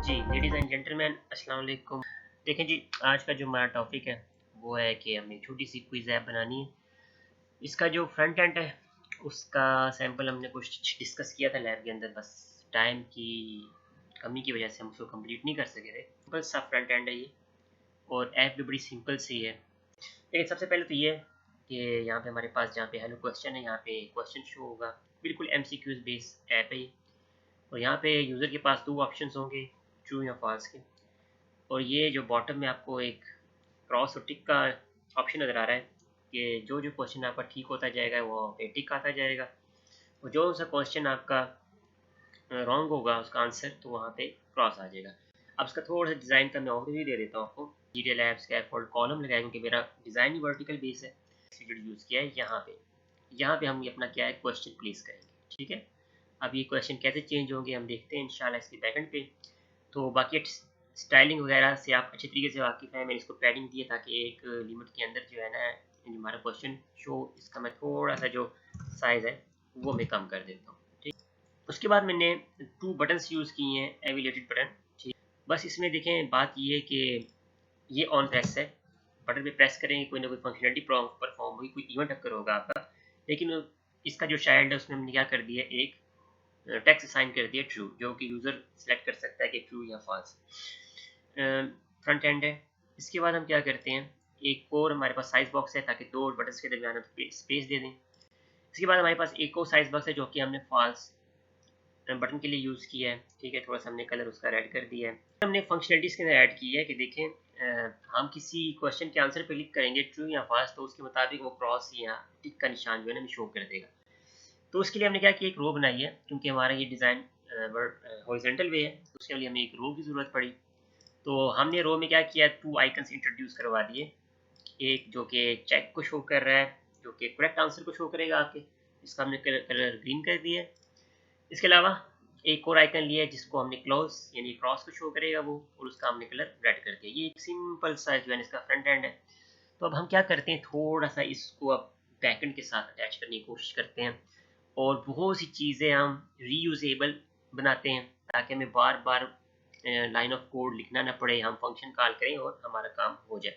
Ji, ladies and gentleman अस्सलाम वालेकुम। देखें जी, आज का जो हमारा टॉपिक है, वो है कि हमें छोटी-सी क्विज़ ऐप बनानी है। इसका जो फ्रंट एंड है, उसका सैंपल हमने कुछ डिस्कस किया था लैब के अंदर, बस टाइम की कमी की वजह से हम उसको कंप्लीट नहीं कर सके थे। सिंपल सा फ्रंट एंड है ये और ऐप भी बड़ी सिंपल सी है। लेकिन सबसे पहले तो ये है कि यहाँ पे हमारे पास जहाँ पे हेलो क्वेश्चन है, यहाँ पे क्वेश्चन शो होगा। बिल्कुल एमसीक्यूज़ बेस्ड ऐप है ये और यहाँ पे यूज़र के पास 2 ऑप्शंस होंगे, ट्रू या फ़ॉल्स के। और ये जो बॉटम में आपको एक क्रॉस और टिक का ऑप्शन नज़र आ रहा है कि जो क्वेश्चन आपका ठीक होता जाएगा वो पे टिक आता जाएगा और जो सा क्वेश्चन आपका रॉन्ग होगा उसका आंसर तो वहाँ पे क्रॉस आ जाएगा। अब इसका थोड़ा सा डिज़ाइन का मैं ओवरव्यू दे देता हूँ आपको। डिटेल ऐप स्कैफोल्ड कॉलम लगाया क्योंकि मेरा डिज़ाइन ही वर्टिकल बेस है। जो यूज़ किया है यहाँ पे हम ये अपना क्या है क्वेश्चन प्लेस करेंगे, ठीक है। अब ये क्वेश्चन कैसे चेंज होंगे हम देखते हैं इंशाल्लाह इसके बैकएंड पे। तो बाकी स्टाइलिंग वगैरह से आप अच्छे तरीके से वाकिफ़ हैं। मैंने इसको पैडिंग दी है ताकि एक लिमिट के अंदर जो है ना हमारा क्वेश्चन शो, इसका मैं थोड़ा सा जो साइज़ है वो मैं कम कर देता हूँ, ठीक। उसके बाद मैंने 2 बटन्स यूज़ किए हैं, एविलेटेड बटन, ठीक। बस इसमें देखें बात ये है कि ये ऑन प्रेस है, बटन पे प्रेस करेंगे कोई ना कोई फंक्शनलिटी परफॉर्म होगी, कोई इवेंट अकर होगा आपका। लेकिन इसका जो चाइल्ड है उसमें हमने क्या कर दिया, एक टेक्स्ट असाइन कर दिया ट्रू, जो कि यूज़र सेलेक्ट कर सकता है कि ट्रू या फॉल्स। फ्रंट एंड है। इसके बाद हम क्या करते हैं, एक और हमारे पास साइज बॉक्स है ताकि 2 बटन्स के दरमियान हम स्पेस दे दें। इसके बाद हमारे पास एक और साइज बॉक्स है जो कि हमने फॉल्स बटन के लिए यूज़ किया है, ठीक है। थोड़ा सा हमने कलर उसका रेड कर दिया है। हमने फंक्शनलिटीज़ के अंदर ऐड की है कि देखें हम किसी क्वेश्चन के आंसर पे क्लिक करेंगे ट्रू या फॉल्स तो उसके मुताबिक वो क्रॉस या टिक का निशान जो है ना शो कर देगा। तो उसके लिए हमने क्या किया, एक रो बनाई है क्योंकि हमारा ये डिज़ाइन हॉरिजॉन्टल वे है तो उसके लिए हमें एक रो की ज़रूरत पड़ी। तो हमने रो में क्या किया, 2 आइकन्स इंट्रोड्यूस करवा दिए। एक जो कि चेक को शो कर रहा है, जो कि करेक्ट आंसर को शो करेगा आपके, इसका हमने कलर ग्रीन कर दिया है। इसके अलावा एक और आइकन लिया है जिसको हमने क्लोज यानी क्रॉस को शो करेगा वो, और उसका हमने कलर रेड कर दिया। ये एक सिंपल सा जो है इसका फ्रंट एंड है। तो अब हम क्या करते हैं, थोड़ा सा इसको अब बैकएंड के साथ अटैच करने की कोशिश करते हैं और बहुत सी चीज़ें हम रीयूजेबल बनाते हैं ताकि हमें बार बार लाइन ऑफ कोड लिखना ना पड़े, हम फंक्शन कॉल करें और हमारा काम हो जाए।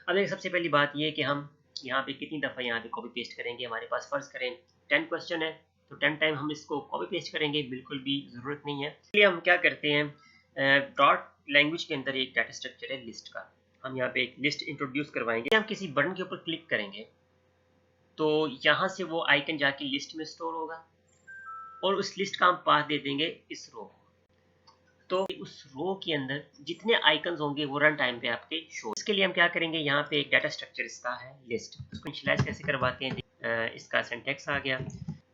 अब देखिए सबसे पहली बात ये है कि हम यहाँ पे कितनी दफ़ा यहाँ पे कॉपी पेस्ट करेंगे। हमारे पास फ़र्ज़ करें 10 क्वेश्चन है तो 10 टाइम हम इसको कॉपी पेस्ट करेंगे, बिल्कुल भी ज़रूरत नहीं है। इसलिए हम क्या करते हैं, डॉट लैंग्वेज के अंदर एक डाटा स्ट्रक्चर है लिस्ट का, हम यहाँ पे एक लिस्ट इंट्रोड्यूस करवाएंगे। हम किसी बटन के ऊपर क्लिक करेंगे तो यहाँ से वो आइकन जाके लिस्ट में स्टोर होगा और उस लिस्ट का हम पाथ दे देंगे इस रो को। तो उस रो के अंदर जितने आइकन्स होंगे वो रन टाइम पे आपके शो। इसके लिए हम क्या करेंगे, यहाँ पे एक डाटा स्ट्रक्चर इसका है लिस्ट, उसको इनिशियलाइज कैसे करवाते हैं, इसका सिंटैक्स आ गया।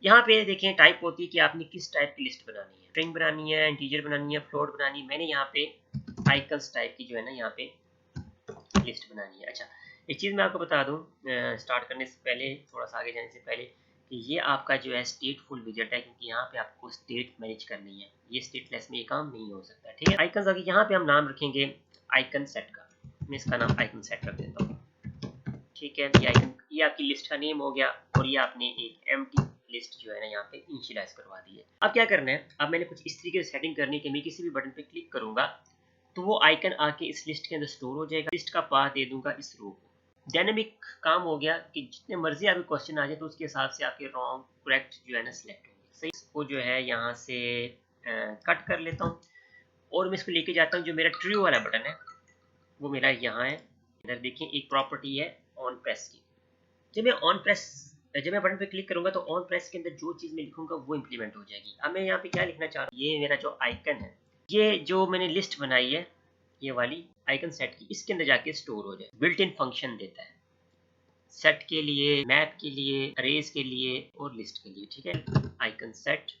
यहाँ पे देखें टाइप होती है कि आपने किस टाइप की लिस्ट बनानी है, स्ट्रिंग बनानी है, इंटीजर बनानी है, फ्लोट बनानी है। मैंने यहाँ पे आइकन्स टाइप की जो है ना यहाँ पे लिस्ट बनानी है। अच्छा, एक चीज़ मैं आपको बता दूँ स्टार्ट करने से पहले, थोड़ा सा आगे जाने से पहले, कि ये आपका जो है स्टेटफुल विजेट है क्योंकि यहाँ पे आपको स्टेट मैनेज करनी है, ये स्टेटलेस में ये काम नहीं हो सकता, ठीक है। आइकन्स आगे यहाँ पे हम नाम रखेंगे आइकन सेट का, मैं इसका नाम आइकन सेट रख देता हूँ, ठीक है। ये आइकन, ये आपकी लिस्ट का नेम हो गया और ये आपने एक एम्प्टी लिस्ट जो है ना यहाँ पे इनिशियलाइज करवा दी है। अब क्या करना है, अब मैंने कुछ इस तरीके से सेटिंग करनी है कि मैं किसी भी बटन पे क्लिक करूंगा तो वो आइकन आके इस लिस्ट के अंदर स्टोर हो जाएगा। लिस्ट का पाथ दे दूंगा इस रो को। डायनेमिक काम हो गया कि जितने मर्जी आपके क्वेश्चन आ जाए तो उसके हिसाब से आपके रॉन्ग करेक्ट जो है ना सिलेक्ट होंगे। सही, इसको जो है यहाँ से कट कर लेता हूँ और मैं इसको लेके जाता हूँ, जो मेरा ट्रू वाला बटन है वो मेरा यहाँ है। इधर देखिए एक प्रॉपर्टी है ऑन प्रेस की, जब मैं बटन पे क्लिक करूंगा तो ऑन प्रेस के अंदर जो चीज़ मैं लिखूंगा वो इंप्लीमेंट हो जाएगी। अब मैं यहाँ पे क्या लिखना चाह रहा हूँ, ये मेरा जो आइकन है, ये जो मैंने लिस्ट बनाई है ये वाली आइकन सेट की, इसके अंदर जाके स्टोर हो जाए। बिल्ट इन फंक्शन देता है सेट के लिए, मैप के लिए, अरेज के लिए और लिस्ट के लिए, ठीक है। आइकन सेट,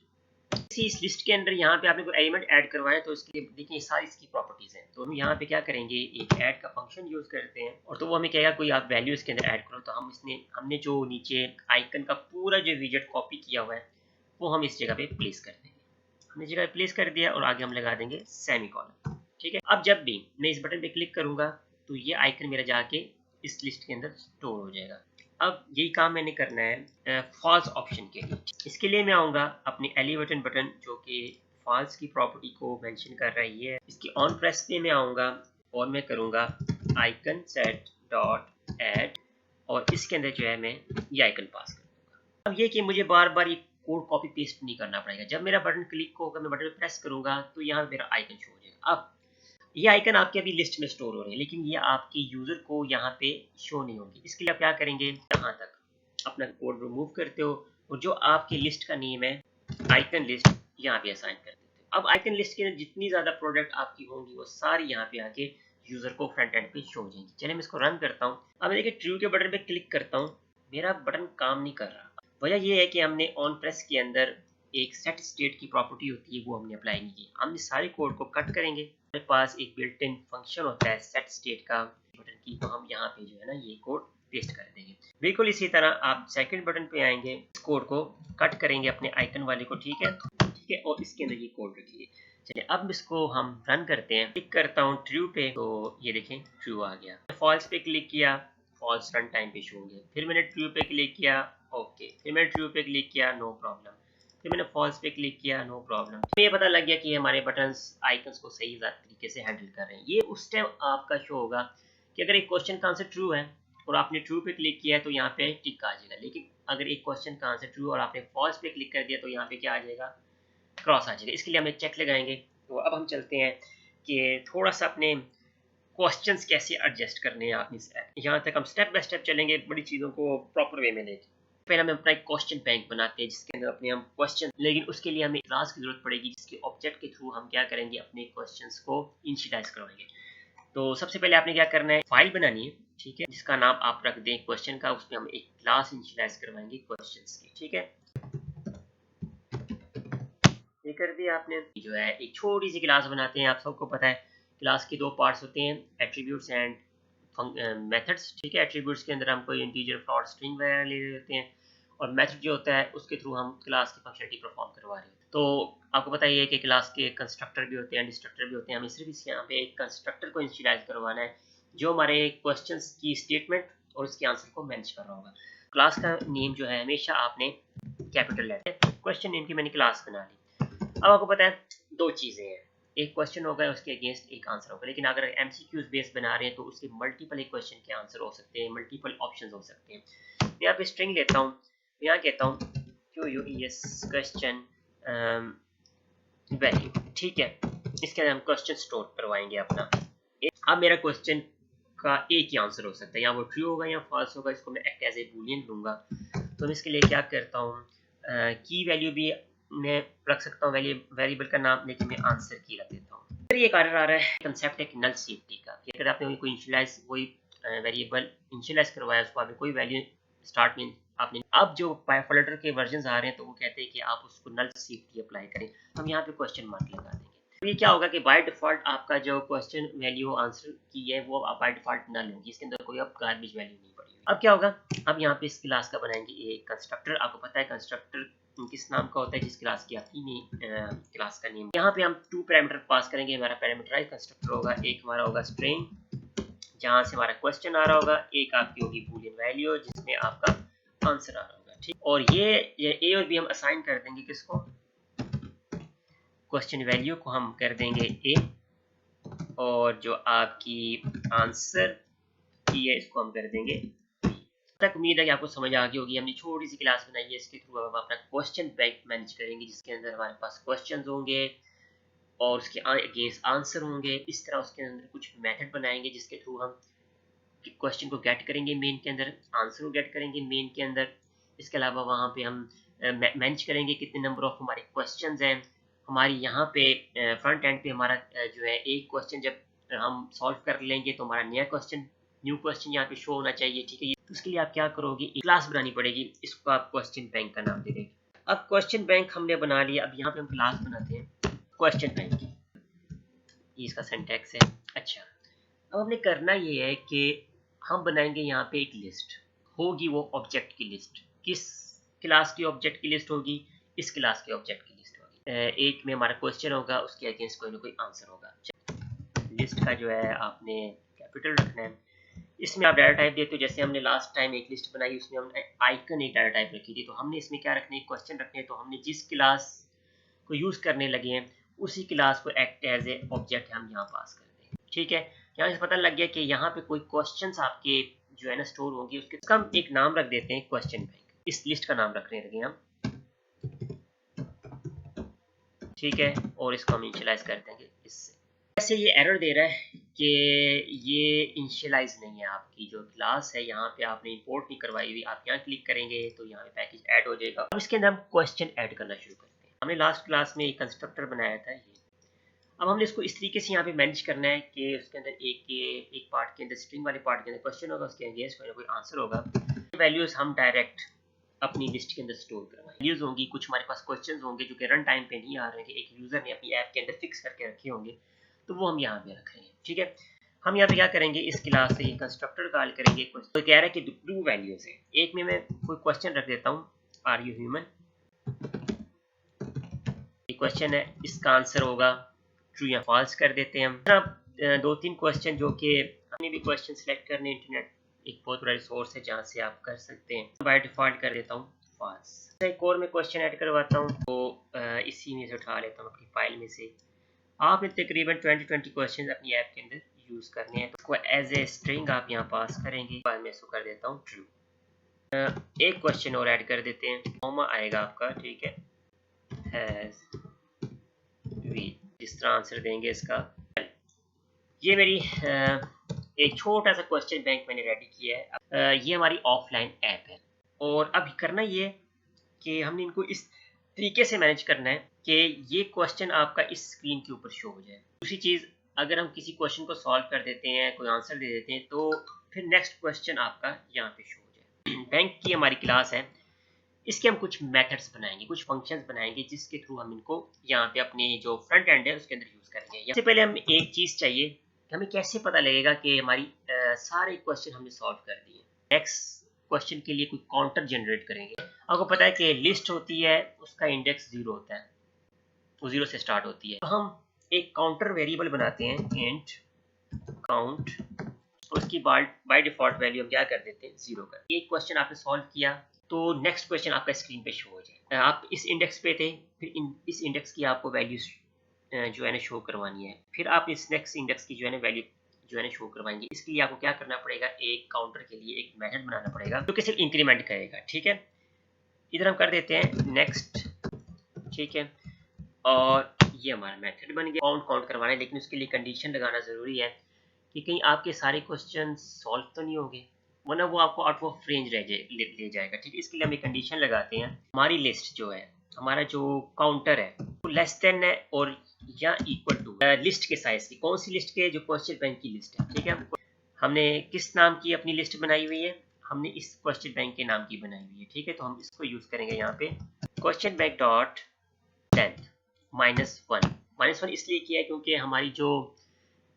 इस लिस्ट के अंदर यहाँ पे आपने कोई एलिमेंट ऐड करवाए तो इसके लिए देखिए सारी इसकी प्रॉपर्टीज हैं। तो हम यहाँ पे क्या करेंगे, एक ऐड का फंक्शन यूज करते हैं और तो वो हमें कहेगा कोई आप वैल्यू इसके अंदर ऐड करो। तो हमने जो नीचे आइकन का पूरा जो विजेट कॉपी किया हुआ है वो हम इस जगह पे प्लेस कर देंगे। हमने जगह प्लेस कर दिया और आगे हम लगा देंगे सेमीकोलन, ठीक है। अब जब भी मैं इस बटन पे क्लिक करूंगा तो ये आइकन मेरा जाके इस लिस्ट के अंदर स्टोर हो जाएगा। अब यही काम मैंने करना है फॉल्स ऑप्शन के लिए। इसके लिए मैं आऊँगा अपने एलिवेटेड बटन जो कि फॉल्स की प्रॉपर्टी को मेंशन कर रहा है ये है। इसकी ऑन प्रेस पे मैं आऊँगा और मैं करूँगा आइकन सेट डॉट ऐड और इसके अंदर जो है मैं ये आइकन पास करूँगा। अब ये कि मुझे बार बार ये कोड कॉपी पेस्ट नहीं करना पड़ेगा। जब मेरा बटन क्लिक होगा, मैं बटन प्रेस करूँगा तो यहाँ मेरा आइकन शो हो जाएगा। अब ये आइकन आपके अभी लिस्ट में स्टोर हो रहे हैं, लेकिन ये आपके यूज़र को यहाँ पे शो नहीं होंगे। इसके लिए आप क्या करेंगे, यहाँ तक अपना कोड रिमूव करते हो और जो आपकी लिस्ट का नेम है आइकन लिस्ट यहाँ पे असाइन कर देते हो। अब आइकन लिस्ट के अंदर जितनी ज़्यादा प्रोडक्ट आपकी होंगी वो सारी यहाँ पे आके यूज़र को फ्रंट एंड पे शो हो जाएंगी। चलिए मैं इसको रन करता हूँ। अब देखिए ट्रू के बटन पे क्लिक करता हूँ, मेरा बटन काम नहीं कर रहा। वजह ये है कि हमने ऑन प्रेस के अंदर एक सेट स्टेट की प्रॉपर्टी होती है, वो हमने अप्लाई नहीं की। हमने सारे कोड को कट करेंगे। हमारे पास एक बिल्ट इन फंक्शन होता है सेट स्टेट का बटन की, तो हम यहाँ पे जो है ना ये कोड पेस्ट कर देंगे। बिल्कुल इसी तरह आप सेकंड बटन पे आएंगे, इस कोड को कट करेंगे अपने आइकन वाले को, ठीक है, और इसके अंदर ये कोड रखिए। चलिए अब इसको हम रन करते हैं। क्लिक करता हूँ ट्रू पे, तो ये देखें ट्रू आ गया। फॉल्स पे क्लिक किया, फॉल्स रन टाइम पे शो हो गया। फिर मैंने ट्रू पे क्लिक किया, ओके। फिर मैंने ट्रू पे क्लिक किया, नो प्रॉब्लम। फिर मैंने फॉल्स पे क्लिक किया, नो प्रॉब्लम। ये पता लग गया कि हमारे बटन्स आइकन्स को सही तरीके से हैंडल कर रहे हैं। ये उस टाइम आपका शो होगा कि अगर एक क्वेश्चन का आंसर ट्रू है और आपने ट्रू पे क्लिक किया है तो यहाँ पे टिक आ जाएगा। लेकिन अगर एक क्वेश्चन का आंसर ट्रू और आपने फॉल्स पे क्लिक कर दिया तो यहाँ पे क्या आ जाएगा, क्रॉस आ जाएगा। इसके लिए हम एक चेक लगाएंगे। तो अब हम चलते हैं कि थोड़ा सा अपने क्वेश्चंस कैसे एडजस्ट करने हैं आपने इस ऐप। यहाँ तक हम स्टेप बाय स्टेप चलेंगे, बड़ी चीज़ों को प्रॉपर वे में लेके। पहले हम अपना एक क्वेश्चन बैंक बनाते हैं जिसके अंदर अपने हम क्वेश्चन, लेकिन उसके लिए हमें क्लास की जरूरत पड़ेगी जिसके ऑब्जेक्ट के थ्रू हम क्या करेंगे, अपने क्वेश्चंस को इनिशियलाइज करवाएंगे। तो सबसे पहले आपने क्या करना है, फाइल बनानी है, ठीक है, जिसका नाम आप रख दें क्वेश्चन का। उसमें हम एक क्लास इनिशियलाइज करवाएंगे क्वेश्चंस की, ठीक है। ये कर दिया आपने। जो है एक छोटी सी क्लास बनाते हैं। आप सबको पता है क्लास के दो पार्ट्स होते हैं, एट्रीब्यूट्स एंड मेथड्स, ठीक है। एट्रीब्यूट्स के अंदर हम कोई इंटीजर, फ्लोट, स्ट्रिंग वगैरह ले लेते हैं और मेथड जो होता है उसके थ्रू हम क्लास की फंक्शनलिटी परफॉर्म करवा रहे हैं। तो आपको पता ही है कि क्लास के कंस्ट्रक्टर भी होते हैं, डिस्ट्रक्टर भी होते हैं। हमें सिर्फ इस यहाँ पे एक कंस्ट्रक्टर को इनिशियलाइज करवाना है जो हमारे क्वेश्चंस की स्टेटमेंट और उसके आंसर को मैनेज कर रहा होगा। क्लास का नेम जो है हमेशा आपने कैपिटल लेटर, क्वेश्चन नेम की मैंने क्लास बना ली। अब आपको पता है दो चीज़ें हैं, एक क्वेश्चन होगा उसके अगेंस्ट एक आंसर होगा। लेकिन अगर एमसीक्यूज बेस बना रहे हैं तो उसके मल्टीपल एक क्वेश्चन के आंसर हो सकते हैं, मल्टीपल ऑप्शंस हो सकते हैं। मैं यहाँ पे स्ट्रिंग लेता हूँ, यहाँ कहता हूँ QUES क्वेश्चन वैल्यू, ठीक है। इसके अंदर हम क्वेश्चन स्टोर करवाएंगे अपना। अब मेरा क्वेश्चन का एक ही आंसर हो सकता है, या वो ट्रू होगा या फॉल्स होगा। इसको मैं एक्ट एज ए बूलियन लूँगा। तो मैं इसके लिए क्या करता हूँ, की वैल्यू भी मैं रख सकता हूँ, वेरिएबल का नाम, लेकिन मैं आंसर की रख देता हूँ। फिर ये कार्य आ रहा है कंसेप्ट है नल सेफ्टी का, कि अगर आपने कोई इनिशियलाइज, कोई वेरिएबल इनिशियलाइज करवाया, उसको आपने कोई वैल्यू स्टार्ट में आपने, अब जो फ्लटर के वर्जन आ रहे हैं तो वो कहते हैं कि आप उसको नल सेफ्टी अप्लाई करें। हम यहाँ पे क्वेश्चन मार्क लगा देंगे। तो ये क्या होगा कि बाय डिफॉल्ट आपका जो क्वेश्चन वैल्यू आंसर की है वो बाय डिफॉल्ट नल होगी, इसके अंदर कोई अब गार्बेज वैल्यू नहीं पड़ी। अब क्या होगा, अब यहाँ पे इस क्लास का बनाएंगे एक कंस्ट्रक्टर। आपको पता है कंस्ट्रक्टर किस नाम का होता है, जिस क्लास की आपकी क्लास का नेम। यहाँ पे हम 2 पैरामीटर पास करेंगे। हमारा पैरामीटराइज कंस्ट्रक्टर होगा, एक हमारा होगा स्ट्रिंग जहाँ से हमारा क्वेश्चन आ रहा होगा, एक आपकी होगी बूलियन वैल्यू जिसमें आपका आंसर आ रहा होगा, ठीक। और ये ए और बी हम असाइन कर देंगे किसको, क्वेश्चन वैल्यू को हम कर देंगे ए, और जो आपकी आंसर की है इसको हम कर देंगे बी। तक उम्मीद है कि आपको समझ आ गई होगी। हमने छोटी सी क्लास बनाई है, इसके थ्रू हम अपना क्वेश्चन बैंक मैनेज करेंगे, जिसके अंदर हमारे पास क्वेश्चन होंगे और उसके अगेंस्ट आंसर होंगे। इस तरह उसके अंदर कुछ मेथड बनाएंगे जिसके थ्रू हम क्वेश्चन को गेट करेंगे मेन के अंदर, आंसर को गेट करेंगे मेन के अंदर। इसके अलावा वहाँ पे हम मैनेज करेंगे कितने नंबर ऑफ हमारे क्वेश्चंस हैं। हमारी यहाँ पे फ्रंट एंड पे हमारा जो है एक क्वेश्चन जब हम सॉल्व कर लेंगे तो हमारा न्यू क्वेश्चन यहाँ पे शो होना चाहिए, ठीक है। तो उसके लिए आप क्या करोगे, एक क्लास बनानी पड़ेगी, इसको आप क्वेश्चन बैंक का नाम दे देंगे। अब क्वेश्चन बैंक हमने बना लिया। अब यहाँ पे हम क्लास बनाते हैं क्वेश्चन बैंक की, ये इसका सिंटैक्स है। अच्छा, अब हमने करना ये है कि हम बनाएंगे यहाँ पे एक लिस्ट होगी, वो ऑब्जेक्ट की लिस्ट। किस क्लास की ऑब्जेक्ट की लिस्ट होगी, इस क्लास के ऑब्जेक्ट की लिस्ट होगी। एक में हमारा क्वेश्चन होगा, उसके अगेंस्ट कोई ना कोई आंसर होगा। लिस्ट का जो है आपने कैपिटल रखना है। इसमें आप डाटा टाइप देते हो, जैसे हमने लास्ट टाइम एक लिस्ट बनाई उसमें हमने आइकन एक डाटा टाइप रखी थी, तो हमने इसमें क्या रखना है, क्वेश्चन रखने हैं। तो हमने जिस क्लास को यूज़ करने लगे हैं उसी क्लास को एक्ट एज ए ऑब्जेक्ट हम यहाँ पास करते हैं। ठीक है, यहाँ से पता लग गया कि यहाँ पे कोई क्वेश्चंस आपके जो है ना स्टोर होंगे, उसका हम एक नाम रख देते हैं क्वेश्चन बैंक। इस लिस्ट का नाम रखने लगे हम, ठीक है, और इसको हम इनिशियलाइज कर देंगे इससे। ऐसे ये एरर दे रहा है कि ये इनिशियलाइज नहीं है, आपकी जो क्लास है यहाँ पे आपने इंपोर्ट नहीं करवाई हुई। आप यहाँ क्लिक करेंगे तो यहाँ पे पैकेज ऐड हो जाएगा। अब इसके अंदर हम क्वेश्चन ऐड करना शुरू करते हैं। हमने लास्ट क्लास में एक कंस्ट्रक्टर बनाया था ये। अब हमने इसको इस तरीके से यहाँ पे मैनेज करना है कि उसके अंदर एक पार्ट के अंदर, स्ट्रिंग वाले पार्ट के अंदर क्वेश्चन होगा, उसके अगेंस्ट कोई आंसर होगा। वैल्यूज हम डायरेक्ट अपनी लिस्ट के अंदर स्टोर करवाएं। वैल्यूज होंगी, कुछ हमारे पास क्वेश्चंस होंगे जो कि रन टाइम पे नहीं आ रहे हैं, एक यूजर ने अपनी ऐप के अंदर फिक्स करके रखे होंगे, तो वो हम यहाँ पे रख रहे हैं। ठीक है, हम यहाँ पे क्या करेंगे, इस क्लास से कंस्ट्रक्टर कॉल करेंगे। तो कह रहा है कि टू वैल्यूज है, एक में मैं कोई क्वेश्चन रख देता हूँ, आर यू ह्यूमन, ये क्वेश्चन है, इसका आंसर होगा ट्रू या फॉल्स कर देते हैं हम। दो तीन क्वेश्चन जो कि हमने भी क्वेश्चन सेलेक्ट करने, इंटरनेट एक बहुत बड़ा रिसोर्स है जहाँ से आप कर सकते हैं। बाय डिफॉल्ट कर देता हूँ फॉल्स। एक और मैं क्वेश्चन ऐड करवाता हूँ, तो इसी में से उठा लेता हूँ अपनी फाइल में से। आपने तकरीबन 20 क्वेश्चन अपनी ऐप के अंदर यूज करने हैं, तो उसको एज ए स्ट्रिंग आप यहाँ पास करेंगे। फाइल में इसको कर देता हूँ ट्रू। एक क्वेश्चन और ऐड कर देते हैं, कॉमा आएगा आपका, ठीक है, हैज वी, जिस तरह आंसर देंगे इसका। ये मेरी एक छोटा सा क्वेश्चन बैंक मैंने रेडी किया है। ये हमारी ऑफलाइन ऐप है, और अब करना ये कि हमने इनको इस तरीके से मैनेज करना है कि ये क्वेश्चन आपका इस स्क्रीन के ऊपर शो हो जाए। दूसरी चीज़, अगर हम किसी क्वेश्चन को सॉल्व कर देते हैं, कोई आंसर दे देते हैं, तो फिर नेक्स्ट क्वेश्चन आपका यहाँ पे शो हो जाए। बैंक की हमारी क्लास है, इसके हम कुछ मेथड्स बनाएंगे, कुछ फंक्शंस बनाएंगे, जिसके थ्रू हम इनको यहाँ पे अपने जो फ्रंट एंड है उसके अंदर यूज़ करेंगे। इससे पहले हम एक चीज़ चाहिए कि हमें कैसे पता लगेगा कि हमारी सारे क्वेश्चन हमने सॉल्व कर दिए। नेक्स्ट क्वेश्चन के लिए कोई काउंटर जनरेट करेंगे। आपको पता है कि लिस्ट होती है, उसका इंडेक्स 0 होता है, वो 0 से स्टार्ट होती है। तो हम एक काउंटर वेरिएबल बनाते हैं, इंट काउंट, उसकी बाय डिफॉल्ट वैल्यू हम क्या कर देते हैं, 0 कर। एक क्वेश्चन आपने सॉल्व किया तो नेक्स्ट क्वेश्चन आपका स्क्रीन पे शो हो जाए। आप इस इंडेक्स पे थे, फिर इस इंडेक्स की आपको वैल्यू जो है ना शो करवानी है, फिर आप इस नेक्स्ट इंडेक्स की जो है ना वैल्यू जो है ना शो करवाएंगे। इसके लिए आपको क्या करना पड़ेगा, एक काउंटर के लिए एक मेथड बनाना पड़ेगा जो कि सिर्फ इंक्रीमेंट करेगा। ठीक है, इधर हम कर देते हैं नेक्स्ट, ठीक है, और ये हमारा मेथड बन गया। काउंट करवाना है, लेकिन उसके लिए कंडीशन लगाना ज़रूरी है कि कहीं आपके सारे क्वेश्चन सॉल्व तो नहीं होंगे, वरना वो आपको आउट ऑफ रेंज ले जाएगा। ठीक है, इसके लिए हम एक कंडीशन लगाते हैं, हमारी लिस्ट जो है, हमारा जो काउंटर है वो लेस देन है और या इक्वल टू लिस्ट के साइज की। कौन सी लिस्ट के, जो क्वेश्चन बैंक की लिस्ट है। ठीक है, हमने किस नाम की अपनी लिस्ट बनाई हुई है, हमने इस क्वेश्चन बैंक के नाम की बनाई हुई है। ठीक है, तो हम इसको यूज करेंगे यहाँ पे, क्वेश्चन बैंक डॉट लेंथ -1 इसलिए किया है क्योंकि हमारी जो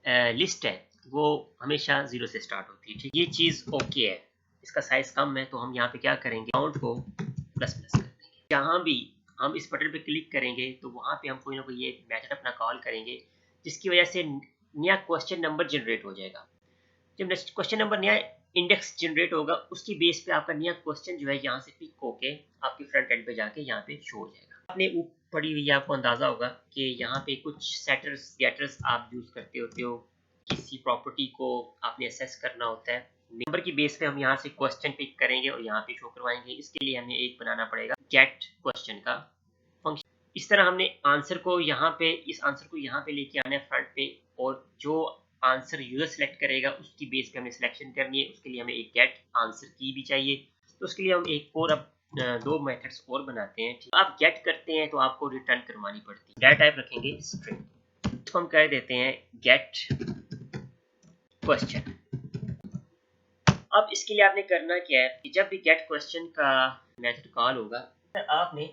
लिस्ट है वो हमेशा 0 से स्टार्ट होती है। ठीक, ये चीज़ ओके है, इसका साइज कम है, तो हम यहाँ पे क्या करेंगे, काउंट को प्लस कर देंगे। जहाँ भी हम इस बटन पे क्लिक करेंगे तो वहाँ पे हम कोई ना कोई ये मेथड अपना कॉल करेंगे, जिसकी वजह से नया क्वेश्चन नंबर जनरेट हो जाएगा। जब नेक्स्ट क्वेश्चन नंबर नया इंडेक्स जनरेट होगा, उसकी बेस पे आपका नया क्वेश्चन जो है यहाँ से पिक होके आपके फ्रंट एंड पे जाके यहाँ पे शो हो जाएगा। आपने पढ़ी हुई आपको अंदाजा होगा कि यहाँ पे कुछ सेटर्स गेटर्स आप यूज करते होते हो, किसी प्रॉपर्टी को आपने असेस करना होता है, नंबर की बेस पे हम यहाँ से क्वेश्चन पिक करेंगे और यहाँ पे शो करवाएंगे। इसके लिए हमें एक बनाना पड़ेगा गेट क्वेश्चन का फंक्शन। इस तरह हमने आंसर को यहाँ पे, इस आंसर को यहाँ पे लेके आना है फ्रंट पे, और जो आंसर यूजर सेलेक्ट करेगा उसकी बेस पे हमें सिलेक्शन करनी है। उसके लिए हमें एक गेट आंसर की भी चाहिए, तो उसके लिए हम एक और अब दो मेथड्स और बनाते हैं। आप गेट करते हैं तो आपको रिटर्न करवानी पड़ती है, डेटा टाइप रखेंगे स्ट्रिंग, इसको हम कह देते हैं गेट क्वेश्चन। अब इसके लिए आपने करना क्या है कि जब भी गेट क्वेश्चन का मेथड कॉल होगा, आपने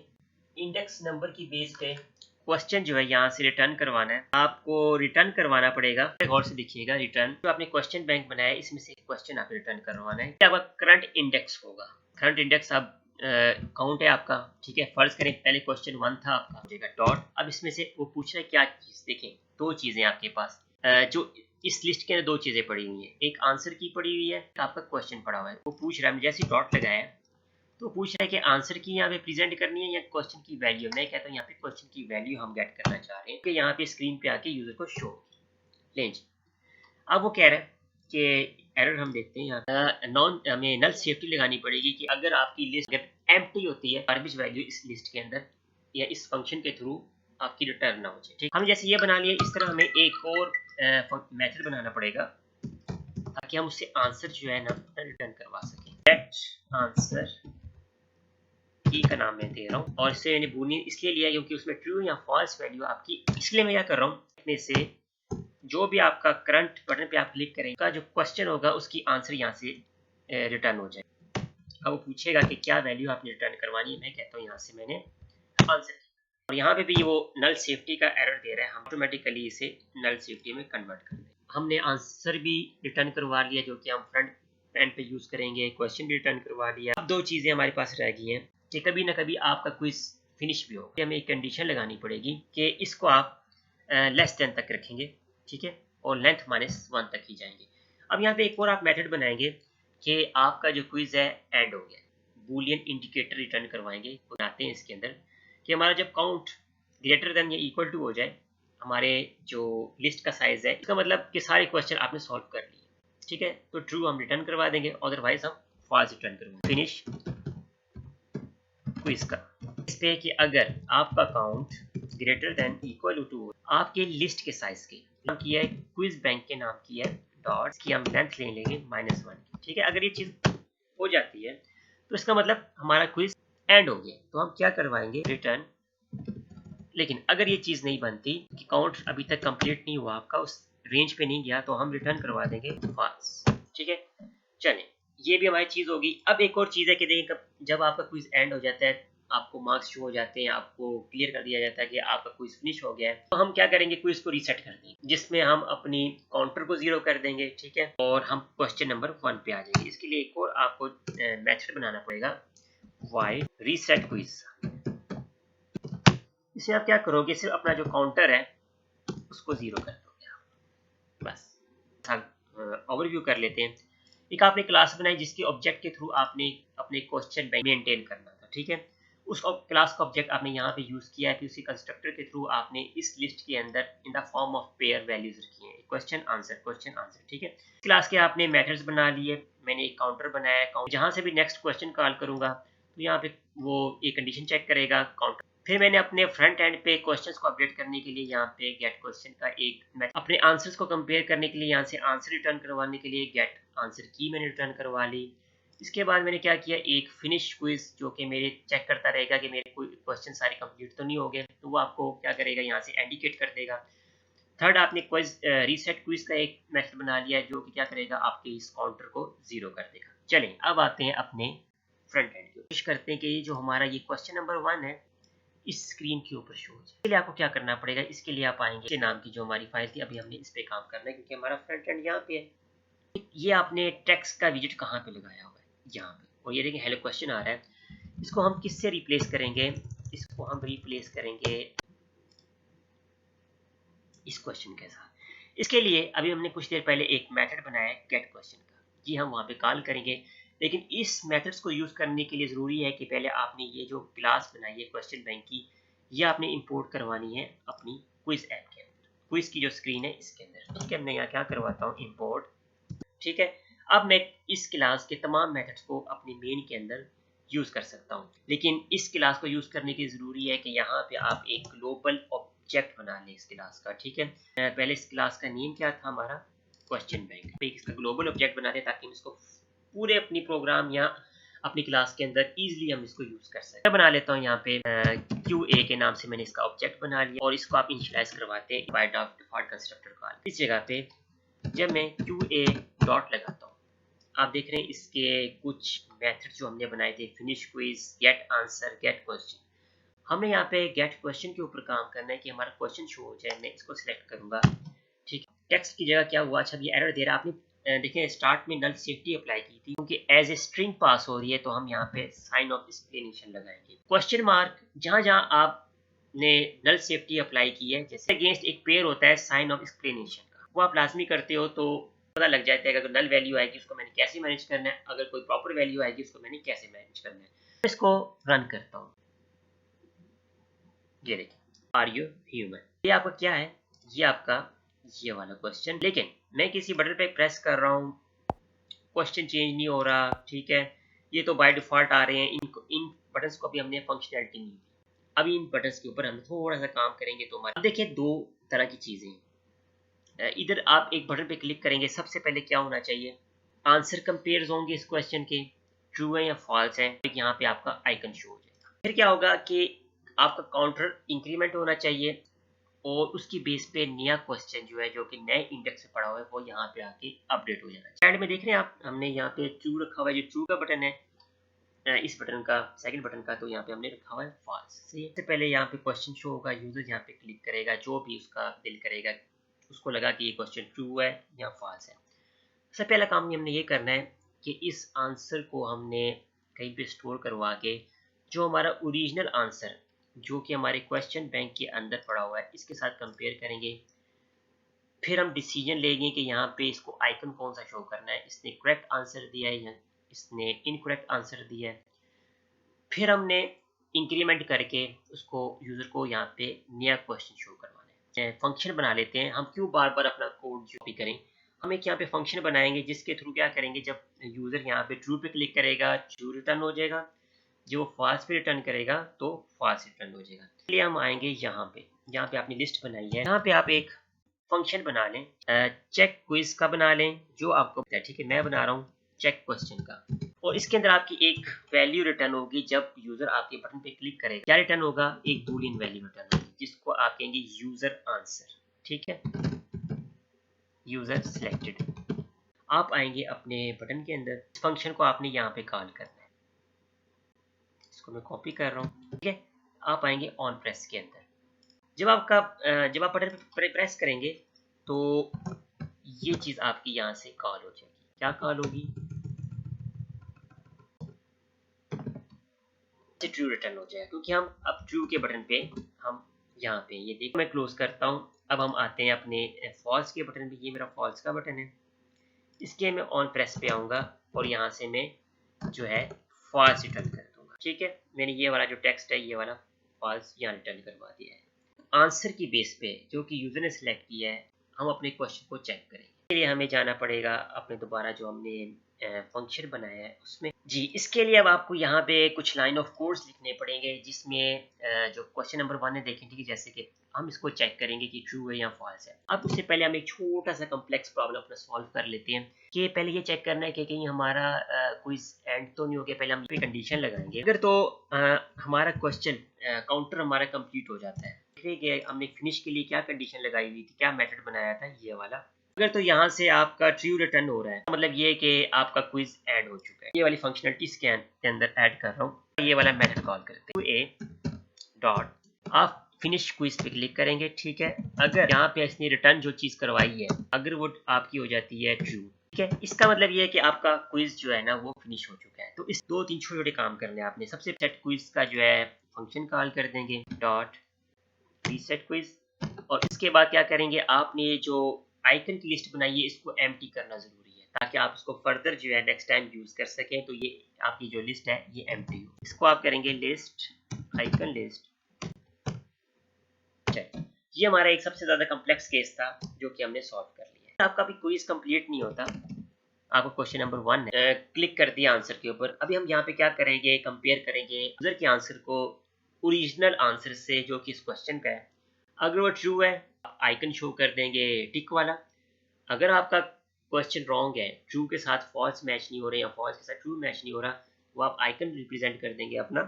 इंडेक्स नंबर की बेस पे क्वेश्चन जो है यहाँ से रिटर्न करवाना है। आपको रिटर्न करवाना पड़ेगा, गौर से देखिएगा, रिटर्न जो आपने क्वेश्चन बैंक बनाया है इसमें से क्वेश्चन आप रिटर्न करवाना है। आपका करंट इंडेक्स होगा, करंट इंडेक्स आप काउंट है आपका। ठीक है, फर्ज करें पहले क्वेश्चन 1 था आपका, हो जाएगा डॉट। अब इसमें से वो पूछ रहा है क्या चीज, देखें दो चीजें आपके पास, जो इस लिस्ट के अंदर दो चीजें पड़ी हुई है, एक आंसर की पड़ी हुई है, आपका क्वेश्चन पड़ा हुआ है। वो पूछ रहा है, जैसे डॉट लगाया तो पूछ रहा है कि आंसर की यहाँ पे प्रेजेंट करनी है या क्वेश्चन की वैल्यू। मैं कहता हूँ यहाँ पे क्वेश्चन की वैल्यू हम गेट करना चाह रहे हैं कि यहाँ पे स्क्रीन पे आके यूजर को शो लें। अब वो कह रहा है कि एरर हम देखते हैं यहाँ नॉन हमें नल सेफ्टी लगानी पड़ेगी कि अगर आपकी लिस्ट अगर एम्प्टी होती है, गार्बेज वैल्यू इस लिस्ट के अंदर या इस फंक्शन के थ्रू आपकी रिटर्न ना हो जाए। ठीक, हम जैसे ये बना लिए, इस तरह हमें एक और मेथड बनाना पड़ेगा ताकि हम उससे आंसर जो है ना रिटर्न करवा सकें। गेट आंसर की का नाम मैं दे रहा हूँ और इससे मैंने बूलियन इसलिए लिया क्योंकि उसमें ट्रू या फॉल्स वैल्यू आपकी, इसलिए मैं क्या कर रहा हूँ इसमें से जो भी आपका करंट बटन पे आप क्लिक करेंगे का जो क्वेश्चन होगा उसकी आंसर यहाँ से रिटर्न हो जाए। अब वो पूछेगा कि क्या वैल्यू आपने रिटर्न करवानी है। मैं कहता हूँ यहाँ से मैंने आंसर, और यहाँ पे भी वो नल सेफ्टी का एरर दे रहा है, हम ऑटोमेटिकली इसे नल सेफ्टी में कन्वर्ट कर देंगे। हमने आंसर भी रिटर्न करवा लिया जो कि हम फ्रंट एंड पे यूज करेंगे, क्वेश्चन भी रिटर्न करवा लिया। अब दो चीजें हमारे पास रह गई हैं कि कभी ना कभी आपका क्विज फिनिश भी होगा, हमें एक कंडीशन लगानी पड़ेगी कि इसको आप लेस देन तक रखेंगे, ठीक है, और लेंथ -1 तक ही जाएंगे। अब यहाँ पे एक और आप मेथड बनाएंगे कि आपका जो क्विज है एंड हो गया, बूलियन इंडिकेटर रिटर्न करवाएंगे। बनाते हैं इसके अंदर कि हमारा जब काउंट ग्रेटर देन या इक्वल टू हो जाए हमारे जो लिस्ट का साइज है, इसका मतलब कि सारे क्वेश्चन आपने सॉल्व कर लिए, ठीक है, तो ट्रू हम रिटर्न करवा देंगे, अदरवाइज हम फॉल्स रिटर्न करवाएंगे। फिनिश क्विज का इस पे कि अगर आपका count greater than equal to आपके लिस्ट के साइज के नाम किया है, क्विज बैंक के नाम किया है डॉट की हम लेंथ ले लेंगे -1 की, ठीक है। अगर ये चीज हो जाती है तो इसका मतलब हमारा क्विज एंड हो गया, तो हम क्या करवाएंगे रिटर्न। लेकिन अगर ये चीज नहीं बनती कि काउंट अभी तक कंप्लीट नहीं हुआ आपका, उस रेंज पे नहीं गया, तो हम रिटर्न करवा देंगे फॉल्स, ठीक है। चले, ये भी हमारी चीज होगी। अब एक और चीज है कि देखिए जब आपका क्विज एंड हो जाता है, आपको मार्क्स शो हो जाते हैं, आपको क्लियर कर दिया जाता है कि आपका क्विज फिनिश हो गया है, तो हम क्या करेंगे, क्विज को रीसेट कर देंगे जिसमें हम अपनी काउंटर को 0 कर देंगे, ठीक है, और हम क्वेश्चन नंबर 1 पे आ जाएंगे। इसके लिए एक और आपको मेथड बनाना पड़ेगा, वाई रीसेट क्विज। इसे आप क्या करोगे, सिर्फ अपना जो काउंटर है उसको 0 कर दोगे बस। ओवरव्यू कर लेते हैं। एक आपने क्लास बनाई जिसके ऑब्जेक्ट के थ्रू आपने अपने क्वेश्चन बैंक मेंटेन करना था, ठीक है। उस क्लास का ऑब्जेक्ट आपने यहाँ पे यूज किया है, फिर उसी कंस्ट्रक्टर के थ्रू आपने इस लिस्ट के अंदर in the form of pair values रखी है, क्वेश्चन आंसर, ठीक है। क्लास के आपने मेथड्स बना लिए, मैंने एक काउंटर बनाया है, जहां से भी नेक्स्ट क्वेश्चन कॉल करूंगा तो यहाँ पे वो एक कंडीशन चेक करेगा काउंटर। फिर मैंने अपने फ्रंट एंड पे क्वेश्चंस को अपडेट करने के लिए यहाँ पे गेट क्वेश्चन का एक अपने आंसर्स को कंपेयर करने के लिए यहाँ से आंसर रिटर्न करवाने के लिए गेट आंसर की मैंने रिटर्न करवा ली। इसके बाद मैंने क्या किया, एक फिनिश क्विज जो कि मेरे चेक करता रहेगा कि मेरे कोई क्वेश्चन सारे कंप्लीट तो नहीं हो गए, तो वो आपको क्या करेगा, यहाँ से इंडिकेट कर देगा। थर्ड, आपने क्विज रीसेट क्विज का एक मेथड बना लिया है जो कि क्या करेगा, आपके इस काउंटर को 0 कर देगा। चलें, अब आते हैं अपने फ्रंट एंड की। कोशिश करते हैं कि ये जो हमारा ये क्वेश्चन नंबर 1 है इस स्क्रीन के ऊपर शो हो जाए। इसके लिए आपको क्या करना पड़ेगा, इसके लिए आप आएंगे नाम की जो हमारी फाइल थी, अभी हमने इस पे काम करना है क्योंकि हमारा फ्रंट एंड यहाँ पे है। ये आपने टेक्स्ट का विजिट कहाँ पे लगाया हुआ है, यहाँ पे, और ये देखिए हेलो क्वेश्चन आ रहा है। इसको हम किससे रिप्लेस करेंगे, इसको हम रिप्लेस करेंगे इस क्वेश्चन के साथ। इसके लिए अभी हमने कुछ देर पहले एक मेथड बनाया है गेट क्वेश्चन का, जी हम वहाँ पे कॉल करेंगे। लेकिन इस मेथड्स को यूज करने के लिए जरूरी है कि पहले आपने ये जो क्लास बनाई है क्वेश्चन बैंक की, ये आपने इंपोर्ट करवानी है अपनी क्विज ऐप के अंदर, क्विज की जो स्क्रीन है इसके अंदर, ठीक है। मैं यहाँ क्या करवाता हूँ, इंपोर्ट, ठीक है। अब मैं इस क्लास के तमाम मेथड्स को अपनी मेन के अंदर यूज कर सकता हूँ, लेकिन इस क्लास को यूज करने की जरूरी है कि यहाँ पे आप एक ग्लोबल ऑब्जेक्ट बना लें इस क्लास का, ठीक है। पहले इस क्लास का नेम क्या था हमारा, क्वेश्चन बैंक। इसका ग्लोबल ऑब्जेक्ट बना दें ताकि हम इसको पूरे अपनी प्रोग्राम या अपनी क्लास के अंदर इजीली हम इसको यूज कर सकते हैं। बना लेता हूँ यहाँ पे QA के नाम से मैंने इसका ऑब्जेक्ट बना लिया, और इसको आप इनिशियलाइज करवाते हैं बाय डिफॉल्ट कंस्ट्रक्टर कॉल। इस जगह पे जब मैं QA डॉट लगाता हूँ, आप देख रहे हैं इसके कुछ मेथड जो हमने बनाए थे, finish quiz, get answer, get question. हमें यहाँ पे गेट क्वेश्चन के ऊपर काम करना है कि हमारा क्वेश्चन शो हो जाए। मैं इसको सिलेक्ट करूंगा, ठीक है। टेक्स्ट की जगह क्या हुआ, अच्छा ये एरर दे रहा है। आपने देखिए स्टार्ट में नल सेफ्टी अप्लाई की थी, क्योंकि एज ए स्ट्रिंग पास हो रही है तो हम यहाँ पे साइन ऑफ एक्सप्लेनेशन लगाएंगे। क्वेश्चन मार्क जहाँ जहाँ आपने नल सेफ्टी अप्लाई की है, जैसे अगेंस्ट एक पेयर होता है साइन ऑफ एक्सप्लेनेशन का, वो आप लाजमी करते हो तो पता लग जाता है कि अगर नल वैल्यू आएगी उसको मैंने कैसे मैनेज करना है, अगर कोई प्रॉपर वैल्यू आएगी उसको मैंने कैसे मैनेज करना है। इसको रन करता हूँ। ये देखिए, आर यू ह्यूमन, ये आपका क्या है, ये आपका ये वाला क्वेश्चन। लेकिन मैं किसी बटन पे प्रेस कर रहा हूँ, क्वेश्चन चेंज नहीं हो रहा, ठीक है। ये तो बाय डिफॉल्ट आ रहे हैं, इन बटन्स को अभी हमने फंक्शनैलिटी नहीं दी। अभी इन बटन्स के ऊपर हम थोड़ा सा काम करेंगे तो हमारे देखिए दो तरह की चीजें हैं। इधर आप एक बटन पे क्लिक करेंगे, सबसे पहले क्या होना चाहिए, आंसर कंपेयर्स होंगे इस क्वेश्चन के, ट्रू है या फॉल्स है, यहाँ पे आपका आइकन शो हो जाएगा। फिर क्या होगा कि आपका काउंटर इंक्रीमेंट होना चाहिए और उसकी बेस पे नया क्वेश्चन जो है, जो कि नए इंडेक्स पे पड़ा हुआ है, वो यहाँ पे आके अपडेट हो जाना चाहिए। साइड में देख रहे हैं आप, हमने यहाँ पे ट्रू रखा हुआ है, जो ट्रू का बटन है इस बटन का, सेकंड बटन का, तो यहाँ पे हमने रखा हुआ है फॉल्स। सबसे पहले यहाँ पे क्वेश्चन शो होगा, यूजर यहाँ पे क्लिक करेगा, जो भी उसका दिल करेगा, उसको लगा कि ये क्वेश्चन ट्रू है या फॉल्स है। सबसे पहला काम हमने ये करना है कि इस आंसर को हमने कहीं पे स्टोर करवा के जो हमारा ओरिजिनल आंसर जो कि हमारे क्वेश्चन बैंक के अंदर पड़ा हुआ है, इसके साथ कंपेयर करेंगे। फिर हम डिसीजन लेंगे कि यहाँ पे इसको आइकन कौन सा शो करना है, इसने करेक्ट आंसर दिया है या इसने इनकरेक्ट आंसर दिया है। फिर हमने इंक्रीमेंट करके उसको यूजर को यहाँ पे नया क्वेश्चन शो करवाना है। फंक्शन बना लेते हैं, हम क्यों बार बार अपना कोड जो भी करें, हम एक यहाँ पे फंक्शन बनाएंगे जिसके थ्रू क्या करेंगे, जब यूजर यहाँ पे ट्रू पे क्लिक करेगा ट्रू रिटर्न हो जाएगा, जो फॉल्स पे रिटर्न करेगा तो फॉल्स रिटर्न हो जाएगा। इसलिए हम आएंगे यहाँ पे आपने लिस्ट बनाई है, यहाँ पे आप एक फंक्शन बना लें, चेक क्विज का बना लें जो आपको पता है, ठीक है। मैं बना रहा हूँ चेक क्वेश्चन का, और इसके अंदर आपकी एक वैल्यू रिटर्न होगी। जब यूजर आपके बटन पे क्लिक करेगा क्या रिटर्न होगा, एक बूलियन वैल्यू रिटर्न होगी जिसको आप कहेंगे यूजर आंसर, ठीक है, यूजर सिलेक्टेड। आप आएंगे अपने बटन के अंदर, इस फंक्शन को आपने यहाँ पे कॉल करना है, इसको मैं कॉपी कर रहा हूँ, ठीक है। आप आएंगे ऑन प्रेस के अंदर, जब आप बटन पे प्रेस करेंगे तो ये चीज आपकी यहाँ से कॉल हो जाएगी। क्या कॉल होगी, ट्रू रिटर्न हो जाएगा, क्योंकि हम अब ट्रू के बटन पे हम यहाँ पे ये देखो, मैं क्लोज करता हूँ। अब हम आते हैं अपने फॉल्स के बटन पे, ये मेरा फॉल्स का बटन है, इसके मैं ऑन प्रेस पे आऊंगा और यहाँ से मैं जो है फॉल्स रिटर्न कर दूंगा, ठीक है। मैंने ये वाला जो टेक्स्ट है ये वाला फॉल्स यहाँ रिटर्न करवा दिया है। आंसर की बेस पे जो कि यूजर ने सिलेक्ट किया है, हम अपने क्वेश्चन को चेक करेंगे। इसके लिए हमें जाना पड़ेगा अपने दोबारा जो हमने फंक्शन बनाया है उसमें जी। इसके लिए अब आपको यहाँ पे कुछ लाइन ऑफ कोड्स लिखने पड़ेंगे, जिसमें जो क्वेश्चन नंबर 1 है देखें, ठीक है, जैसे कि हम इसको चेक करेंगे कि ट्रू है या फॉल्स है। अब उससे पहले हम एक छोटा सा कम्प्लेक्स प्रॉब्लम अपना सॉल्व कर लेते हैं कि पहले ये चेक करना है कि कहीं हमारा क्विज एंड तो नहीं हो गया। पहले हम ये कंडीशन लगाएंगे, अगर तो हमारा क्वेश्चन काउंटर हमारा कंप्लीट हो जाता है। ठीक है, हमने फिनिश के लिए क्या कंडीशन लगाई हुई थी, क्या मेथड बनाया था, ये वाला। अगर तो यहाँ से आपका ट्रू रिटर्न हो रहा है, मतलब ये कि आपका क्विज ऐड हो चुका है। ये वाली फंक्शनलिटी इसके अंदर ऐड कर रहा हूँ, ये वाला मेथड कॉल करते हैं ए डॉट। आप फिनिश क्विज पे क्लिक करेंगे, ठीक है। अगर यहाँ पे इसने रिटर्न जो चीज करवाई है अगर वो आपकी हो जाती है ट्रू, ठीक है, इसका मतलब ये है कि आपका क्विज जो है ना वो फिनिश हो चुका है। तो इस 2-3 छोटे छोटे काम करने आपने। सबसे सेट क्विज का जो है फंक्शन कॉल कर देंगे डॉट रीसेट क्विज, और इसके बाद क्या करेंगे, आपने ये जो आइकन की लिस्ट बनाई है इसको एम्प्टी करना जरूरी है, ताकि आप इसको फर्दर जो है नेक्स्ट टाइम यूज कर सकें। तो ये आपकी जो लिस्ट है ये एम्प्टी हो, इसको आप करेंगे लिस्ट आइकन लिस्ट। ये हमारा एक सबसे ज्यादा कॉम्प्लेक्स केस था जो कि हमने सॉल्व कर लिया। आपका भी क्विज कंप्लीट नहीं होता, आपको क्वेश्चन नंबर 1 है, क्लिक कर दिया आंसर के ऊपर। अभी हम यहाँ पे क्या करेंगे, कंपेयर करेंगे यूजर के आंसर को ओरिजिनल आंसर से जो कि इस क्वेश्चन का है। अगर वो ट्रू है आइकन शो कर देंगे टिक वाला। अगर आपका क्वेश्चन रॉन्ग है, ट्रू के साथ फॉल्स मैच नहीं हो रहे या फॉल्स के साथ ट्रू मैच नहीं हो रहा, वो आप आइकन रिप्रेजेंट कर देंगे अपना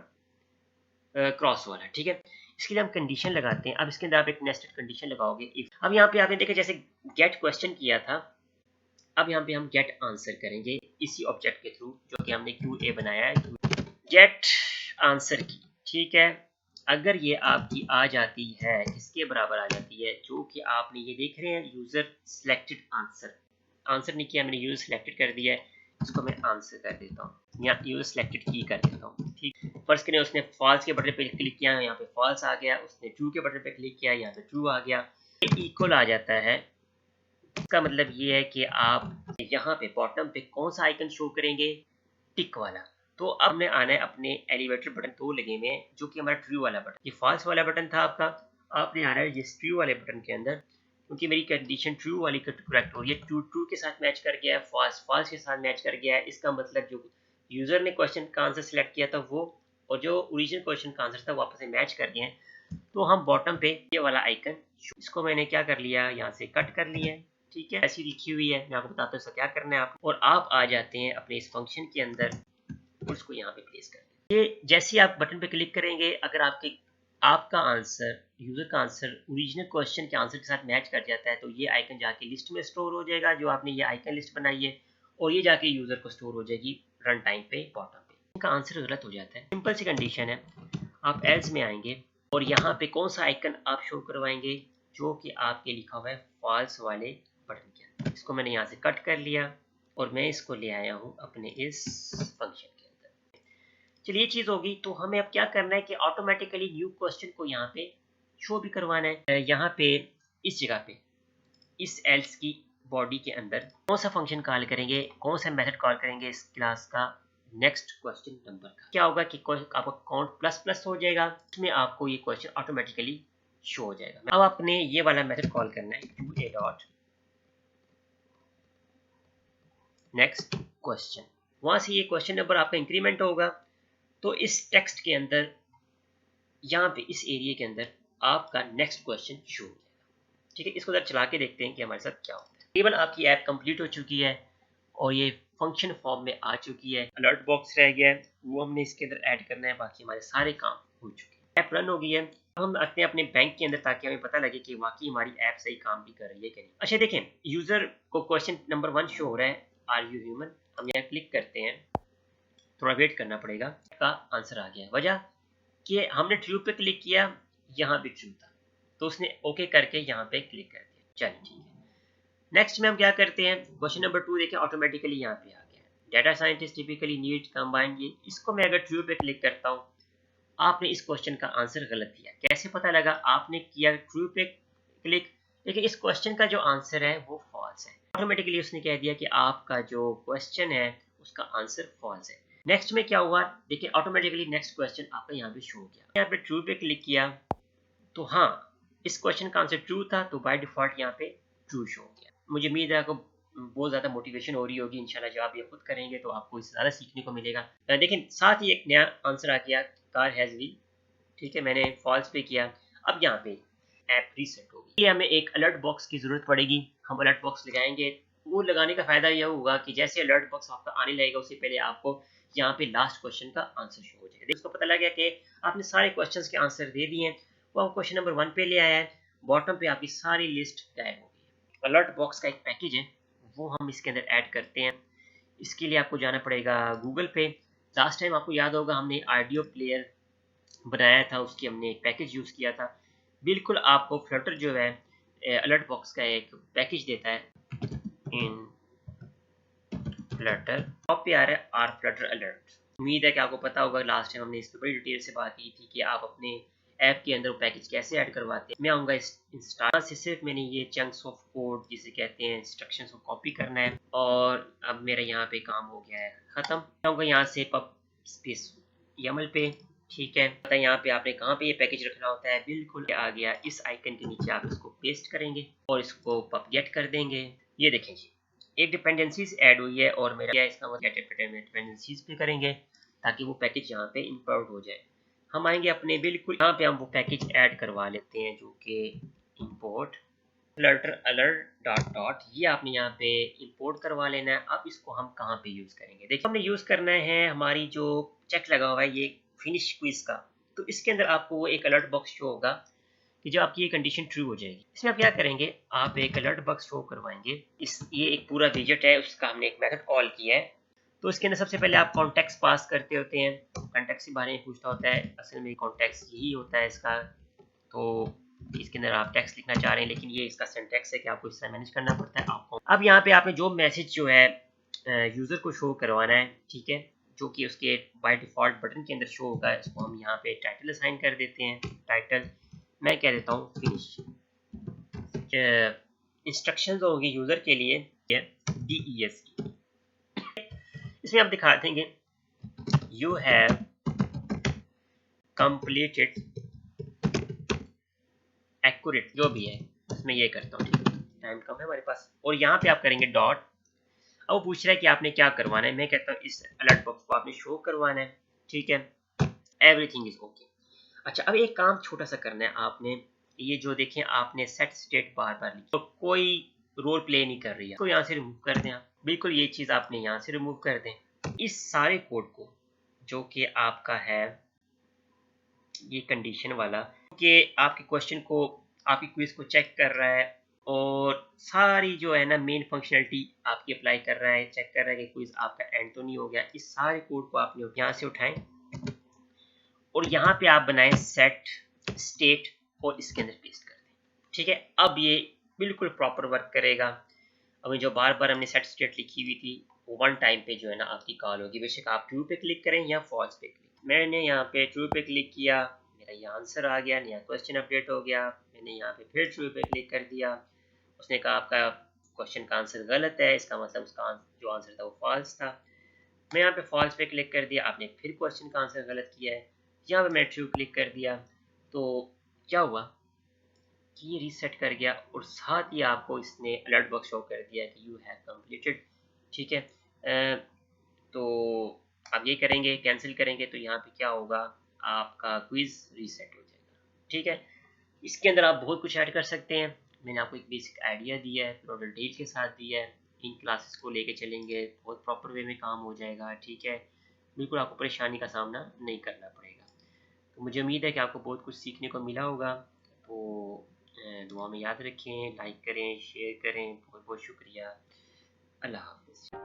क्रॉस वाला, ठीक है। इसके लिए हम कंडीशन लगाते हैं। अब इसके अंदर आप एक नेस्टेड कंडीशन लगाओगे इफ। अब यहाँ पे आपने देखा जैसे गेट क्वेश्चन किया था, अब यहाँ पे हम गेट आंसर करेंगे इसी ऑब्जेक्ट के थ्रू जो कि हमने क्यू ए बनाया है, गेट आंसर की, ठीक है। अगर ये आपकी आ जाती है, किसके बराबर आ जाती है, जो कि आपने ये देख रहे हैं यूजर सिलेक्टेड आंसर, आंसर नहीं किया मैंने, यूजर सिलेक्टेड कर दिया है, इसको मैं आंसर कर देता हूँ या यूजर सिलेक्टेड की कर देता हूँ, ठीक। फर्स्ट करें उसने फॉल्स के बटन पे क्लिक किया, यहाँ पे फॉल्स आ गया, उसने ट्रू के बटन पे क्लिक किया, यहाँ पे ट्रू आ गया, इक्वल आ जाता है। इसका मतलब ये है कि आप यहाँ पे बॉटम पे कौन सा आइकन शो करेंगे, टिक वाला। तो अब हमने आना है अपने एलिवेटर बटन दो लगे हुए हैं, जो कि हमारा ट्रू वाला बटन, ये फॉल्स वाला बटन था आपका। आपने आना है इस ट्रू वाले बटन के अंदर, क्योंकि मेरी कंडीशन ट्रू वाली करेक्ट हो रही है, ट्रू ट्रू के साथ मैच कर गया है, फॉल्स फॉल्स के साथ मैच कर गया है। इसका मतलब जो यूजर ने क्वेश्चन का आंसर सेलेक्ट किया था वो, और जो ओरिजिनल क्वेश्चन का आंसर था वो आपस में मैच कर गए हैं। तो हम बॉटम पे ये वाला आइकन, इसको मैंने क्या कर लिया, यहाँ से कट कर लिया है, ठीक है, ऐसी लिखी हुई है। मैं आपको बताता हूँ इसका क्या करना है आप, और आप आ जाते हैं अपने इस फंक्शन के अंदर और इसको यहाँ पे प्लेस कर ये जैसे आप बटन पे क्लिक करेंगे, अगर आपका आंसर, यूजर का आंसर ओरिजिनल क्वेश्चन के आंसर के साथ मैच कर जाता है, तो ये आइकन जाके लिस्ट में स्टोर हो जाएगा, जो आपने ये आइकन लिस्ट बनाई है, और ये जाके यूजर को स्टोर हो जाएगी रन टाइम पे बॉटम पे। इनका आंसर गलत हो जाता है, सिंपल सी कंडीशन है। आप एल्स में आएंगे और यहाँ पे कौन सा आइकन आप शो करवाएंगे, जो कि आपके लिखा हुआ है फॉल्स वाले बटन के अंदर। इसको मैंने यहाँ से कट कर लिया और मैं इसको ले आया हूँ अपने इस फंक्शन के अंदर। चलिए, ये चीज होगी। तो हमें अब क्या करना है कि ऑटोमेटिकली न्यू क्वेश्चन को यहाँ पे शो भी करवाना है। यहाँ पे इस जगह पे इस एल्स की बॉडी के अंदर कौन सा फंक्शन कॉल करेंगे, कौन सा मेथड कॉल करेंगे इस क्लास का नेक्स्ट क्वेश्चन नंबर का। क्या होगा कि आपका काउंट प्लस प्लस हो जाएगा, उसमें आपको ये क्वेश्चन ऑटोमेटिकली शो हो जाएगा। अब आपने ये वाला मेथड कॉल करना है, यूए डॉट नेक्स्ट क्वेश्चन। वहां से ये क्वेश्चन नंबर आपका इंक्रीमेंट होगा। तो इस टेक्स्ट के अंदर, यहाँ पे इस एरिया के अंदर आपका नेक्स्ट क्वेश्चन शो हो जाएगा। ठीक है, इसको जरा चला के देखते हैं कि हमारे साथ क्या होता है। केवल आपकी ऐप कंप्लीट हो चुकी है और ये फंक्शन फॉर्म में आ चुकी है। अलर्ट बॉक्स रह गया है, वो हमने इसके अंदर ऐड करना है, बाकी हमारे सारे काम हो चुके हैं। ऐप रन हो गई है। अब हम आते हैं अपने बैंक के अंदर, ताकि हमें पता लगे कि वाकई हमारी ऐप सही काम भी कर रही है कि नहीं। अच्छा देखें, यूजर को क्वेश्चन नंबर 1 शो हो रहा है, आर यू ह्यूमन। हम यहाँ क्लिक करते हैं, थोड़ा वेट करना पड़ेगा। का आंसर आ गया है। वजह कि हमने ट्रू पे क्लिक किया, यहाँ भी ट्रू था, तो उसने ओके करके यहाँ पे क्लिक कर दिया। चलिए ठीक है। नेक्स्ट में हम क्या करते हैं, क्वेश्चन नंबर 2 देखें, ऑटोमेटिकली यहाँ पे आ गया। Data scientist typically need combine, ये इसको मैं अगर ट्रू पे क्लिक करता हूँ, आपने इस क्वेश्चन का आंसर गलत दिया। कैसे पता लगा? आपने किया ट्रू पे क्लिक, लेकिन इस क्वेश्चन का जो आंसर है वो फॉल्स है। ऑटोमेटिकली उसने कह दिया कि आपका जो क्वेश्चन है उसका आंसर फॉल्स है। नेक्स्ट में क्या हुआ, देखिए ऑटोमेटिकली नेक्स्ट क्वेश्चन आपका यहाँ पे शो हो गया। यहाँ पे ट्रू पे क्लिक किया तो हाँ, इस क्वेश्चन का आंसर ट्रू था, तो बाय डिफॉल्ट यहाँ पे ट्रू शो हो गया। मुझे उम्मीद है आपको बहुत ज़्यादा मोटिवेशन हो रही होगी। इंशाल्लाह जब आप ये खुद करेंगे तो आपको इससे ज़्यादा सीखने को मिलेगा। लेकिन साथ ही एक नया आंसर आ गया, कार हैज़ व्हील। ठीक है, मैंने फॉल्स पे किया। अब यहाँ पे ऐप रीसेट होगी, इसलिए हमें एक अलर्ट बॉक्स की ज़रूरत पड़ेगी। हम अलर्ट बॉक्स लगाएंगे। वो लगाने का फ़ायदा यह होगा कि जैसे अलर्ट बॉक्स आपका आने लगेगा, उससे पहले आपको यहाँ पे लास्ट क्वेश्चन का आंसर शो हो जाएगा। उसको पता लग गया कि आपने सारे क्वेश्चंस के आंसर दे दिए हैं, वो आप क्वेश्चन नंबर 1 पे ले आया है। बॉटम पे आपकी सारी लिस्ट गायब हो गई। अलर्ट बॉक्स का एक पैकेज है, वो हम इसके अंदर ऐड करते हैं। इसके लिए आपको जाना पड़ेगा गूगल पे। लास्ट टाइम आपको याद होगा हमने ऑडियो प्लेयर बनाया था, उसकी हमने एक पैकेज यूज़ किया था। बिल्कुल आपको फ्लटर जो है अलर्ट बॉक्स का एक पैकेज देता है, इन फ्लटर। टॉप पे आ रहा है आर फ्लटर अलर्ट। उम्मीद है कि आपको पता होगा, लास्ट टाइम हमने इस पर बड़ी डिटेल से बात की थी कि आप अपने ऐप के अंदर पैकेज कैसे ऐड करवाते हैं। मैं आऊँगा इस इंस्टा से, सिर्फ मैंने ये चंक्स ऑफ कोड जिसे कहते हैं इंस्ट्रक्शंस को कॉपी करना है, और अब मेरा यहाँ पे काम हो गया है ख़त्म। मैं आऊँगा यहाँ से पब स्पेस YAML पे। ठीक है, पता है यहाँ पे आपने कहाँ पे ये पैकेज रखना होता है, बिल्कुल आ गया। इस आइकन के नीचे आप इसको पेस्ट करेंगे और इसको पबगेट कर देंगे। ये देखें जी, एक डिपेंडेंसीज ऐड हुई है, और मेरा क्या इसका मतलब डिपेंडेंसीज पे करेंगे ताकि वो पैकेज यहाँ पे इंपोर्ट हो जाए। हम आएंगे अपने, बिल्कुल यहाँ पे हम वो पैकेज ऐड करवा लेते हैं, जो कि import Flutter alert dot dot, ये आपने यहाँ पे इंपोर्ट करवा लेना है। अब इसको हम कहाँ पे यूज़ करेंगे, देखिए हमने यूज़ करना है हमारी जो चेक लगा हुआ है ये फिनिश क्विज का। तो इसके अंदर आपको वो एक अलर्ट बॉक्स शो होगा कि जब आपकी ये कंडीशन ट्रू हो जाएगी। इसमें आप क्या करेंगे, आप एक अलर्ट बॉक्स शो करवाएंगे। ये एक पूरा विजेट है, उसका हमने एक मेथड कॉल किया है। तो इसके अंदर सबसे पहले आप कॉन्टेक्स्ट पास करते होते हैं, कॉन्टेक्स्ट के बारे में पूछता होता है। असल में कॉन्टेक्स्ट यही होता है इसका। तो इसके अंदर आप टेक्स्ट लिखना चाह रहे हैं, लेकिन ये इसका सिंटैक्स है कि आपको इससे मैनेज करना पड़ता है आपको। अब यहाँ पे आपने जो मैसेज जो है यूज़र को शो करवाना है, ठीक है, जो कि उसके बाय डिफ़ॉल्ट बटन के अंदर शो होगा, इसको हम यहाँ पे टाइटल असाइन कर देते हैं। टाइटल मैं कह देता हूँ फिनिश। इंस्ट्रक्शंस होंगे यूज़र के लिए DES। इसमें आप दिखा देंगे यू हैव कंप्लीटेड एक्यूरेट, जो भी है उसमें ये करता हूँ, ठीक है, टाइम कम है हमारे पास। और यहाँ पे आप करेंगे डॉट। अब वो पूछ रहा है कि आपने क्या करवाना है, मैं कहता हूँ इस अलर्ट बॉक्स को आपने शो करवाना है, ठीक है, एवरीथिंग इज ओके। अच्छा, अब एक काम छोटा सा करना है आपने, ये जो देखें आपने सेट स्टेट बार बार लिखी, तो कोई रोल प्ले नहीं कर रही है, तो यहाँ से रिमूव कर दें आप, बिल्कुल ये चीज़ आपने यहाँ से रिमूव कर दें। इस सारे कोड को जो कि आपका है ये कंडीशन वाला, कि आपके क्वेश्चन को, आपकी क्विज को चेक कर रहा है और सारी जो है ना मेन फंक्शनलिटी आपकी अप्लाई कर रहा है, चेक कर रहा है कि क्विज आपका एंड तो नहीं हो गया, इस सारे कोड को आपने यहाँ से उठाएं और यहाँ पे आप बनाएं सेट स्टेट और इसके अंदर पेस्ट कर दें, ठीक है। अब ये बिल्कुल प्रॉपर वर्क करेगा। अभी जो बार बार हमने सेट स्टेट लिखी हुई थी वो वन टाइम पे जो है ना आपकी कॉल होगी, बेशक आप ट्रू पे क्लिक करें या फॉल्स पे क्लिक। मैंने यहाँ पे ट्रू पे क्लिक किया, मेरा ये आंसर आ गया, नया क्वेश्चन अपडेट हो गया। मैंने यहाँ पे फिर ट्रू पे क्लिक कर दिया, उसने कहा आपका क्वेश्चन का आंसर गलत है, इसका मतलब उसका जो आंसर था वो फॉल्स था। मैं यहाँ पे फॉल्स पे क्लिक कर दिया, आपने फिर क्वेश्चन का आंसर गलत किया है, यहाँ पे मैं ट्रू क्लिक कर दिया, तो क्या हुआ कि ये रीसेट कर गया और साथ ही आपको इसने अलर्ट बॉक्स शो कर दिया कि यू हैव कंप्लीटेड, ठीक है। तो आप ये करेंगे, कैंसिल करेंगे, तो यहाँ पे क्या होगा, आपका क्विज रीसेट हो जाएगा, ठीक है। इसके अंदर आप बहुत कुछ ऐड कर सकते हैं, मैंने आपको एक बेसिक आइडिया दिया है, पूरा डिटेल के साथ दिया है। इन क्लासेस को लेके चलेंगे, बहुत प्रॉपर वे में काम हो जाएगा, ठीक है, बिल्कुल आपको परेशानी का सामना नहीं करना पड़ेगा। तो मुझे उम्मीद है कि आपको बहुत कुछ सीखने को मिला होगा। तो दुआ में याद रखें, लाइक करें, शेयर करें, बहुत बहुत शुक्रिया। अल्लाह हाफ़िज़।